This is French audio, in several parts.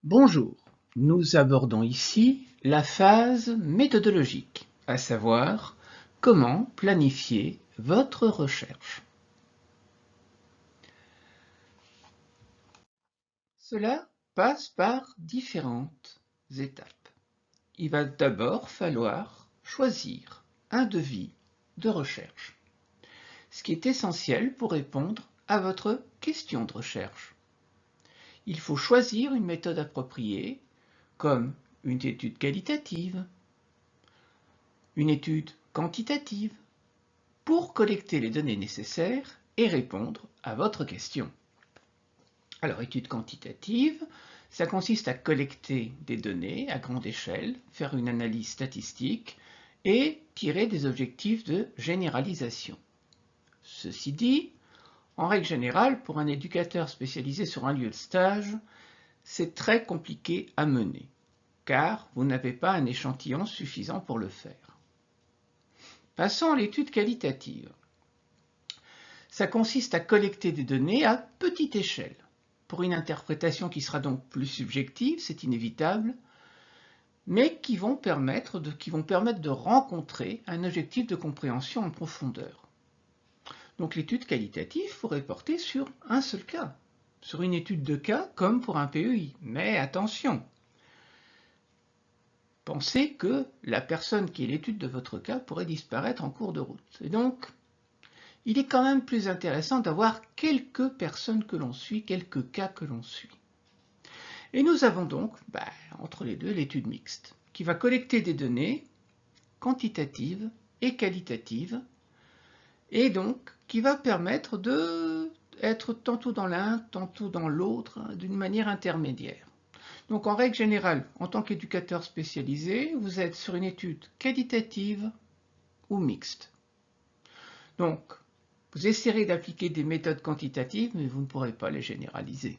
Bonjour, nous abordons ici la phase méthodologique, à savoir comment planifier votre recherche. Cela passe par différentes étapes. Il va d'abord falloir choisir un devis de recherche, ce qui est essentiel pour répondre à votre question de recherche. Il faut choisir une méthode appropriée, comme une étude qualitative, une étude quantitative, pour collecter les données nécessaires et répondre à votre question. Alors, étude quantitative, ça consiste à collecter des données à grande échelle, faire une analyse statistique et tirer des objectifs de généralisation. Ceci dit, en règle générale, pour un éducateur spécialisé sur un lieu de stage, c'est très compliqué à mener, car vous n'avez pas un échantillon suffisant pour le faire. Passons à l'étude qualitative. Ça consiste à collecter des données à petite échelle, pour une interprétation qui sera donc plus subjective, c'est inévitable, mais qui vont permettre de rencontrer un objectif de compréhension en profondeur. Donc l'étude qualitative pourrait porter sur un seul cas, sur une étude de cas comme pour un PEI. Mais attention, pensez que la personne qui est l'étude de votre cas pourrait disparaître en cours de route. Et donc, il est quand même plus intéressant d'avoir quelques personnes que l'on suit, quelques cas que l'on suit. Et nous avons donc, entre les deux, l'étude mixte, qui va collecter des données quantitatives et qualitatives, et donc qui va permettre d'être tantôt dans l'un, tantôt dans l'autre, d'une manière intermédiaire. Donc en règle générale, en tant qu'éducateur spécialisé, vous êtes sur une étude qualitative ou mixte. Donc, vous essaierez d'appliquer des méthodes quantitatives, mais vous ne pourrez pas les généraliser.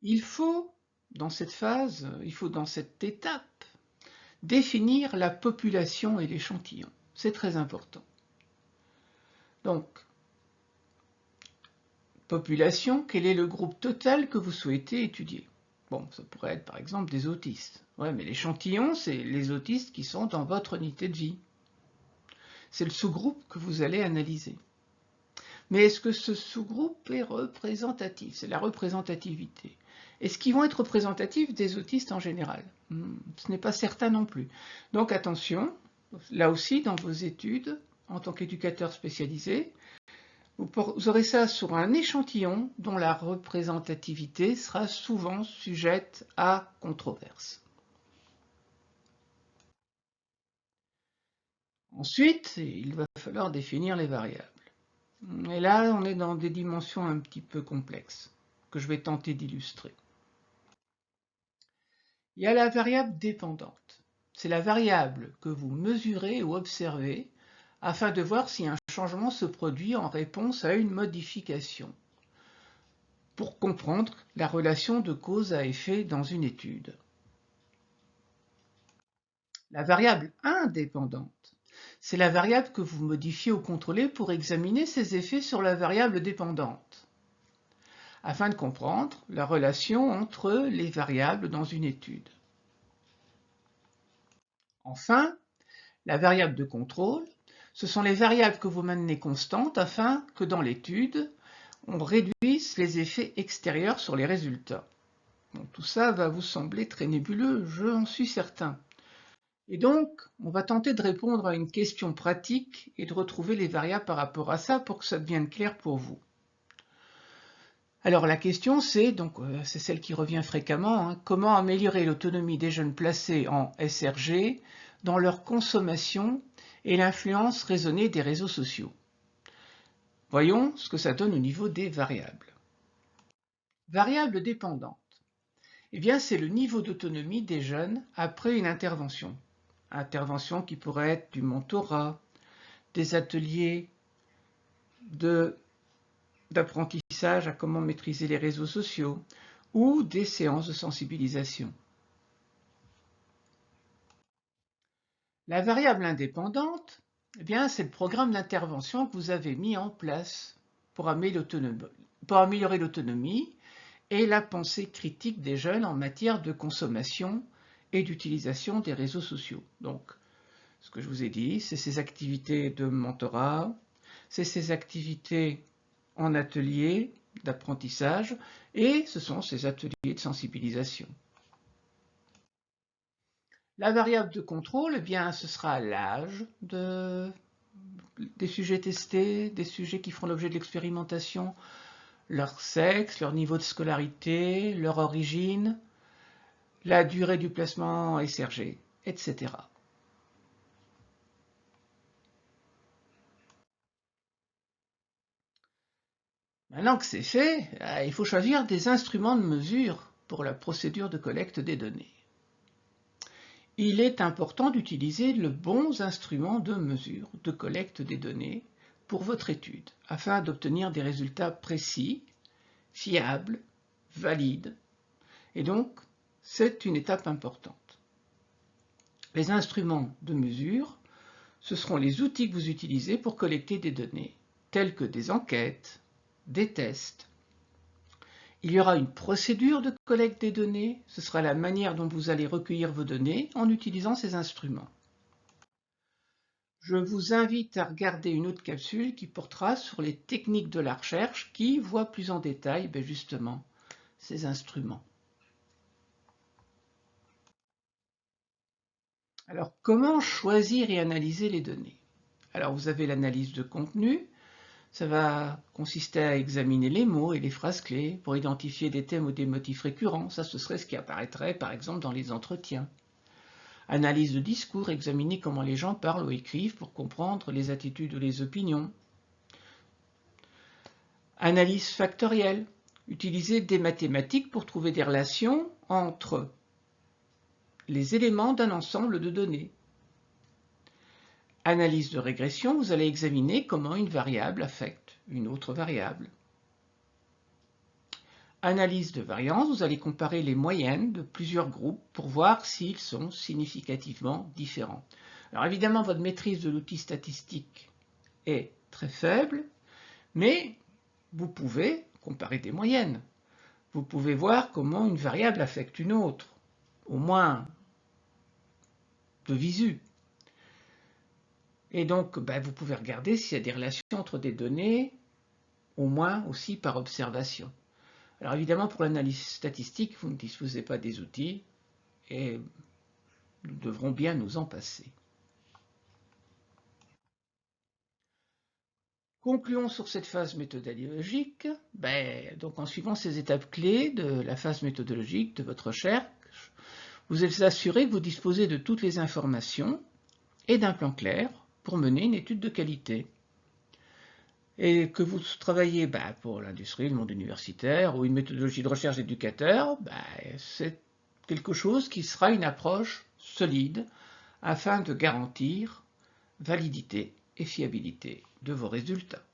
Il faut, dans cette phase, dans cette étape, définir la population et l'échantillon. C'est très important. Donc, population, quel est le groupe total que vous souhaitez étudier? Bon, ça pourrait être par exemple des autistes. Ouais, mais l'échantillon, c'est les autistes qui sont dans votre unité de vie. C'est le sous-groupe que vous allez analyser. Mais est-ce que ce sous-groupe est représentatif? C'est la représentativité. Est-ce qu'ils vont être représentatifs des autistes en général? Ce n'est pas certain non plus. Donc attention, là aussi dans vos études, en tant qu'éducateur spécialisé, vous aurez ça sur un échantillon dont la représentativité sera souvent sujette à controverse. Ensuite, il va falloir définir les variables. Et là, on est dans des dimensions un petit peu complexes, que je vais tenter d'illustrer. Il y a la variable dépendante. C'est la variable que vous mesurez ou observez afin de voir si un changement se produit en réponse à une modification, pour comprendre la relation de cause à effet dans une étude. La variable indépendante, c'est la variable que vous modifiez ou contrôlez pour examiner ses effets sur la variable dépendante, afin de comprendre la relation entre les variables dans une étude. Enfin, la variable de contrôle, ce sont les variables que vous maintenez constantes afin que dans l'étude, on réduise les effets extérieurs sur les résultats. Bon, tout ça va vous sembler très nébuleux, j'en suis certain. Et donc, on va tenter de répondre à une question pratique et de retrouver les variables par rapport à ça pour que ça devienne clair pour vous. Alors la question c'est celle qui revient fréquemment, comment améliorer l'autonomie des jeunes placés en SRG dans leur consommation et l'influence raisonnée des réseaux sociaux. Voyons ce que ça donne au niveau des variables. Variable dépendante. Eh bien, c'est le niveau d'autonomie des jeunes après une intervention. Intervention qui pourrait être du mentorat, des ateliers d'apprentissage à comment maîtriser les réseaux sociaux ou des séances de sensibilisation. La variable indépendante, eh bien, c'est le programme d'intervention que vous avez mis en place pour améliorer pour améliorer l'autonomie et la pensée critique des jeunes en matière de consommation et d'utilisation des réseaux sociaux. Donc, ce que je vous ai dit, c'est ces activités de mentorat, c'est ces activités en atelier d'apprentissage et ce sont ces ateliers de sensibilisation. La variable de contrôle, eh bien, ce sera l'âge des sujets testés, des sujets qui feront l'objet de l'expérimentation, leur sexe, leur niveau de scolarité, leur origine, la durée du placement SRG, etc. Maintenant que c'est fait, il faut choisir des instruments de mesure pour la procédure de collecte des données. Il est important d'utiliser les bons instruments de mesure de collecte des données pour votre étude, afin d'obtenir des résultats précis, fiables, valides. Et donc, c'est une étape importante. Les instruments de mesure, ce seront les outils que vous utilisez pour collecter des données, tels que des enquêtes, des tests. Il y aura une procédure de collecte des données, ce sera la manière dont vous allez recueillir vos données en utilisant ces instruments. Je vous invite à regarder une autre capsule qui portera sur les techniques de la recherche qui voit plus en détail justement ces instruments. Alors, comment choisir et analyser les données? Alors, vous avez l'analyse de contenu. Ça va consister à examiner les mots et les phrases clés pour identifier des thèmes ou des motifs récurrents. Ça, ce serait ce qui apparaîtrait, par exemple, dans les entretiens. Analyse de discours, examiner comment les gens parlent ou écrivent pour comprendre les attitudes ou les opinions. Analyse factorielle, utiliser des mathématiques pour trouver des relations entre les éléments d'un ensemble de données. Analyse de régression, vous allez examiner comment une variable affecte une autre variable. Analyse de variance, vous allez comparer les moyennes de plusieurs groupes pour voir s'ils sont significativement différents. Alors évidemment, votre maîtrise de l'outil statistique est très faible, mais vous pouvez comparer des moyennes. Vous pouvez voir comment une variable affecte une autre, au moins de visu. Et donc, vous pouvez regarder s'il y a des relations entre des données, au moins aussi par observation. Alors évidemment, pour l'analyse statistique, vous ne disposez pas des outils et nous devrons bien nous en passer. Concluons sur cette phase méthodologique. Donc en suivant ces étapes clés de la phase méthodologique de votre recherche, vous êtes assuré que vous disposez de toutes les informations et d'un plan clair pour mener une étude de qualité. Et que vous travaillez pour l'industrie, le monde universitaire ou une méthodologie de recherche d'éducateur, c'est quelque chose qui sera une approche solide afin de garantir validité et fiabilité de vos résultats.